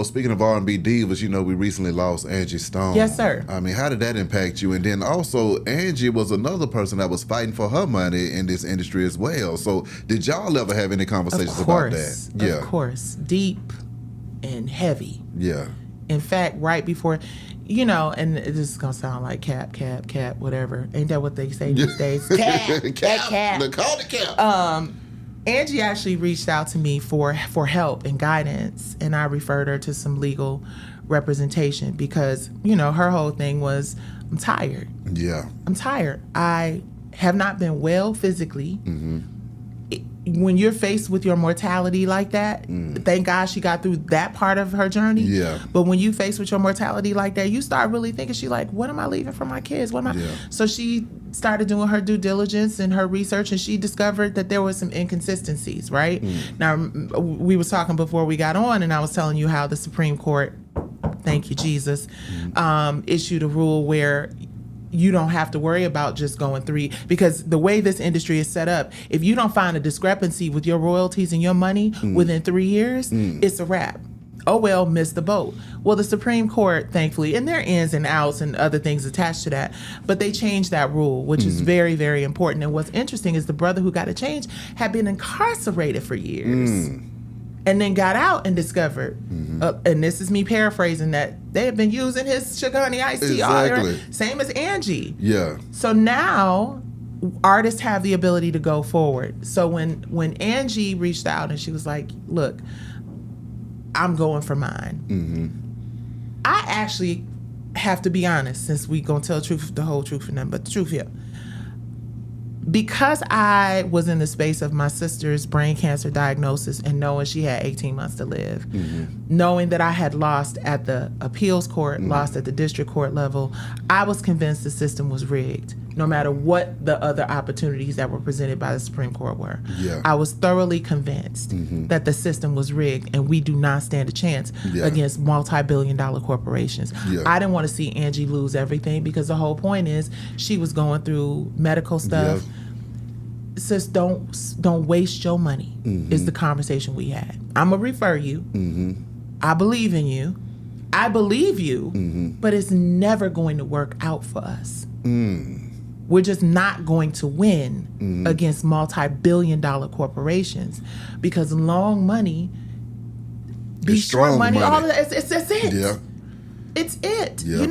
Speaking of R&B divas, we recently lost Angie Stone. Yes, sir. I mean, how did that impact you? And then also, Angie was another person that was fighting for her money in this industry as well. So did y'all ever have any conversations about that? Yeah. Of course. Deep and heavy. Yeah. In fact, right before, and this is going to sound like cap, whatever. Ain't that what they say these days? Cap. They call it cap. Angie actually reached out to me for help and guidance, and I referred her to some legal representation because, her whole thing was, I'm tired. Yeah. I'm tired. I have not been well physically. Mm-hmm. When you're faced with your mortality like that, thank God she got through that part of her journey. Yeah. But when you faced with your mortality like that, you start really thinking, she like, what am I leaving for my kids? What am I? Yeah. So she started doing her due diligence and her research, and she discovered that there was some inconsistencies, right? Now, we was talking before we got on, and I was telling you how the Supreme Court, thank you, Jesus, issued a rule where you don't have to worry about just going 3, because the way this industry is set up, if you don't find a discrepancy with your royalties and your money within 3 years, it's a wrap. Oh, well, missed the boat. Well, the Supreme Court, thankfully, and there are ins and outs and other things attached to that, but they changed that rule, which is very, very important. And what's interesting is the brother who got it changed had been incarcerated for years. And then got out and discovered, and this is me paraphrasing, that they have been using his Shagani iced tea Exactly. same as Angie. Yeah. So now artists have the ability to go forward. So when Angie reached out and she was like, look, I'm going for mine. I actually have to be honest, since we gonna tell the whole truth and nothing but the truth here. Because I was in the space of my sister's brain cancer diagnosis and knowing she had 18 months to live, knowing that I had lost at the appeals court, lost at the district court level, I was convinced the system was rigged, no matter what the other opportunities that were presented by the Supreme Court were. Yeah. I was thoroughly convinced that the system was rigged and we do not stand a chance against multi-billion-dollar corporations. Yeah. I didn't want to see Angie lose everything, because the whole point is she was going through medical stuff. Sis, don't waste your money, is the conversation we had. I'm going to refer you. I believe in you. I believe you, but it's never going to work out for us. We're just not going to win against multi-billion-dollar corporations, because long money, be short money, all of that, it's it. Yeah. It's it. Yeah.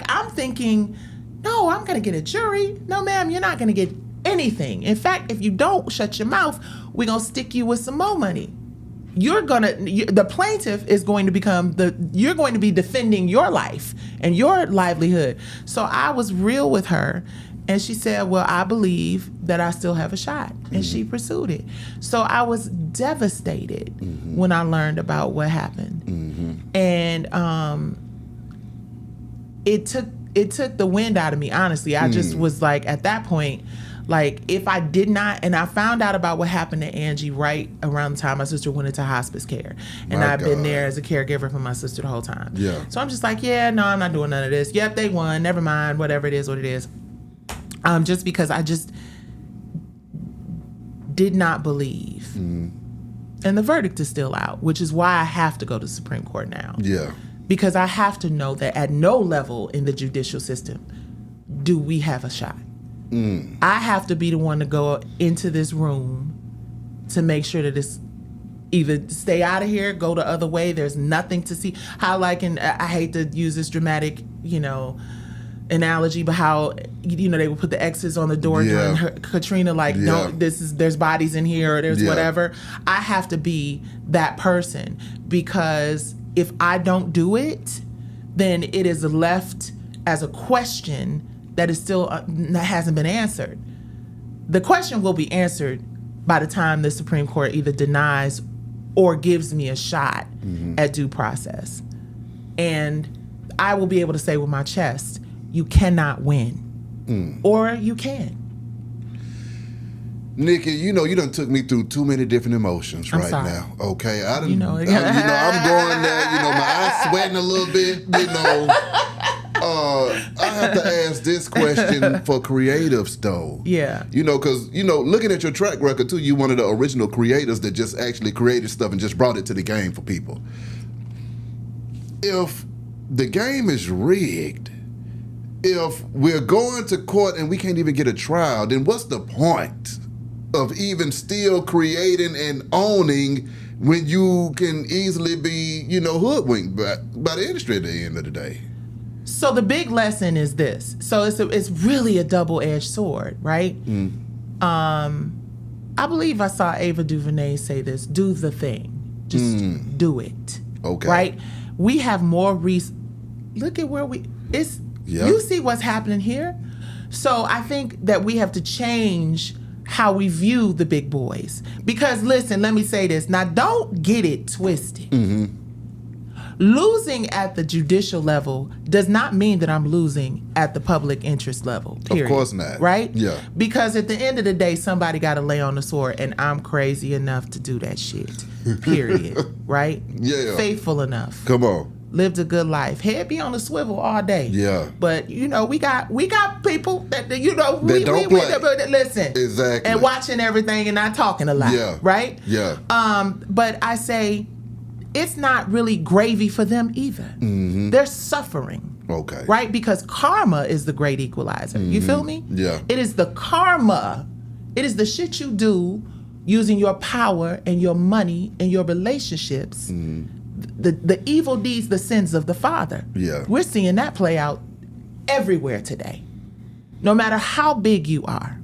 I'm thinking, no, I'm going to get a jury. No, ma'am, you're not going to get anything. In fact, if you don't shut your mouth, we're going to stick you with some more money. The plaintiff is going to become you're going to be defending your life and your livelihood. So I was real with her, and she said, well, I believe that I still have a shot. And she pursued it. So I was devastated when I learned about what happened. And it took the wind out of me, honestly. I just was like, at that point, like, if I did not, and I found out about what happened to Angie right around the time my sister went into hospice care. And I've been there as a caregiver for my sister the whole time. Yeah. So I'm just like, yeah, no, I'm not doing none of this. Yep, they won. Never mind. Whatever it is, what it is. Just because I just did not believe. And the verdict is still out, which is why I have to go to the Supreme Court now. Yeah. Because I have to know that at no level in the judicial system do we have a shot. I have to be the one to go into this room to make sure that it's either stay out of here, go the other way. There's nothing to see. How I hate to use this dramatic, analogy, but how, they would put the X's on the door during Katrina, no, there's bodies in here, or there's whatever. I have to be that person, because if I don't do it, then it is left as a question that is still that hasn't been answered. The question will be answered by the time the Supreme Court either denies or gives me a shot at due process. And I will be able to say with my chest, you cannot win. Or you can. Nicci, you done took me through too many different emotions right now. Okay, I'm going there. My eyes sweating a little bit. I have to ask this question for creatives, though. Yeah. Because looking at your track record too, you one of the original creators that just actually created stuff and just brought it to the game for people. if the game is rigged, if we're going to court and we can't even get a trial, then what's the point of even still creating and owning when you can easily be, hoodwinked by the industry at the end of the day? So the big lesson is this. So it's really a double-edged sword, right? I believe I saw Ava DuVernay say this: "Do the thing, just do it." Okay. Right? We have more Look at where you see what's happening here. So I think that we have to change how we view the big boys. Because listen, let me say this. Now, don't get it twisted. Losing at the judicial level does not mean that I'm losing at the public interest level, period. Of course not. Right? Yeah. Because at the end of the day, somebody got to lay on the sword, and I'm crazy enough to do that shit, period. Right? Yeah. Faithful enough. Come on. Lived a good life. Head be on the swivel all day. Yeah. But we got people that we don't play. Listen. Exactly. And watching everything and not talking a lot. Yeah. Right? Yeah. But I say it's not really gravy for them either. They're suffering. Okay. Right? Because karma is the great equalizer. You feel me? Yeah. It is the karma. It is the shit you do using your power and your money and your relationships. The evil deeds, the sins of the father. Yeah. We're seeing that play out everywhere today. No matter how big you are,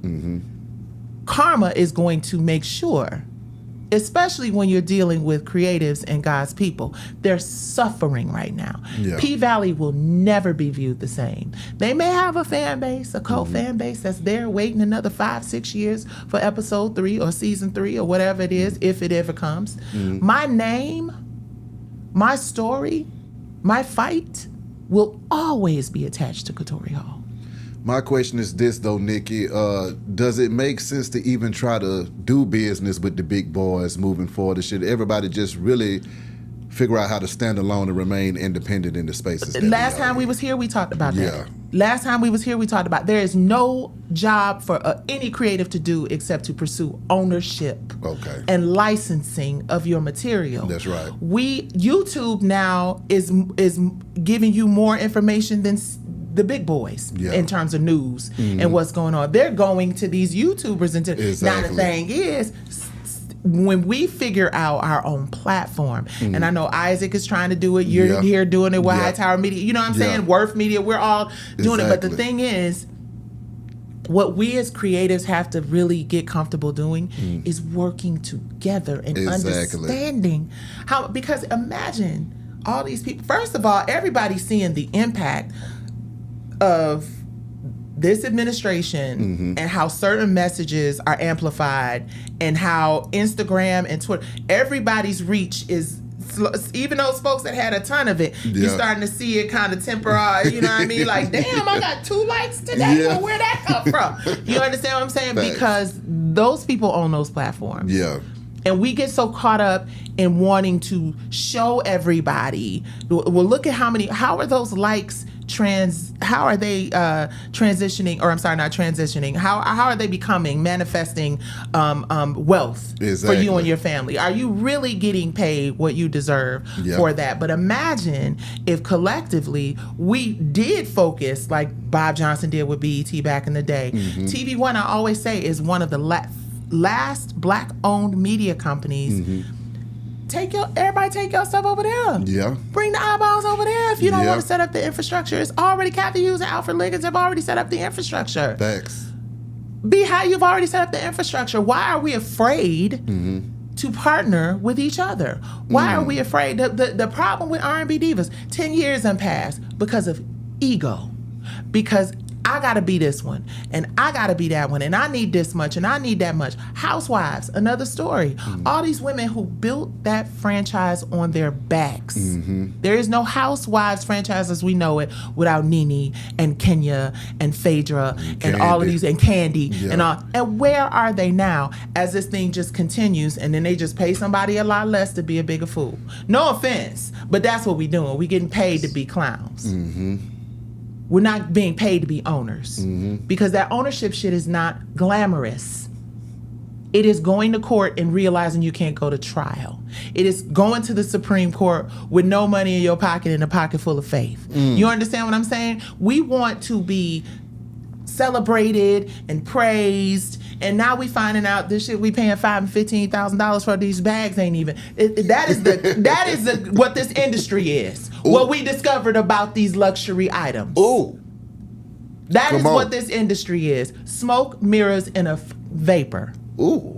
karma is going to make sure, especially when you're dealing with creatives and God's people, they're suffering right now. Yeah. P-Valley will never be viewed the same. They may have a fan base, a cult fan base that's there waiting another 5-6 years for episode 3 or season 3 or whatever it is, if it ever comes. My name, my story, my fight will always be attached to Katori Hall. My question is this, though, Nicci. Does it make sense to even try to do business with the big boys moving forward? Or should everybody just really figure out how to stand alone and remain independent in the spaces? Last time we was here, we talked about Yeah. that. Last time we was here, we talked about there is no job for any creative to do except to pursue ownership and licensing of your material. That's right. YouTube now is giving you more information than the big boys in terms of news and what's going on. They're going to these YouTubers and now the thing is, when we figure out our own platform, and I know Isaac is trying to do it, you're here doing it with High Tower Media, you know what I'm saying? Worth Media, we're all doing it. But the thing is, what we as creatives have to really get comfortable doing is working together and understanding how, because imagine all these people, first of all, everybody's seeing the impact of this administration and how certain messages are amplified and how Instagram and Twitter, everybody's reach is, even those folks that had a ton of it, you're starting to see it kind of temper, you know what I mean? Like, damn, I got 2 likes today. Well, where'd that come from? You understand what I'm saying? Thanks. Because those people own those platforms. Yeah. And we get so caught up in wanting to show everybody, well, look at how are those likes how are they transitioning, or I'm sorry, not transitioning, how are they manifesting wealth for you and your family? Are you really getting paid what you deserve for that? But imagine if collectively we did focus like Bob Johnson did with BET back in the day. TV One, I always say, is one of the last Black-owned media companies. Everybody take your stuff over there. Yeah. Bring the eyeballs over there if you don't want to set up the infrastructure. It's already Kathy Hughes and Alfred Liggins have already set up the infrastructure. Thanks. You've already set up the infrastructure. Why are we afraid to partner with each other? Why are we afraid? The problem with R&B divas, 10 years have passed because of ego. Because I gotta be this one, and I gotta be that one, and I need this much, and I need that much. Housewives, another story. All these women who built that franchise on their backs. There is no Housewives franchise as we know it without Nene and Kenya and Phaedra and all of these, and Candy and all. And where are they now as this thing just continues, and then they just pay somebody a lot less to be a bigger fool? No offense, but that's what we doing. We getting paid to be clowns. We're not being paid to be owners because that ownership shit is not glamorous. It is going to court and realizing you can't go to trial. It is going to the Supreme Court with no money in your pocket and a pocket full of faith. You understand what I'm saying? We want to be celebrated and praised, and now we finding out this shit we paying $5,000 and $15,000 for these bags ain't even. That is what this industry is. Ooh. What we discovered about these luxury items. Ooh. That is what this industry is. Smoke, mirrors, and a vapor. Ooh.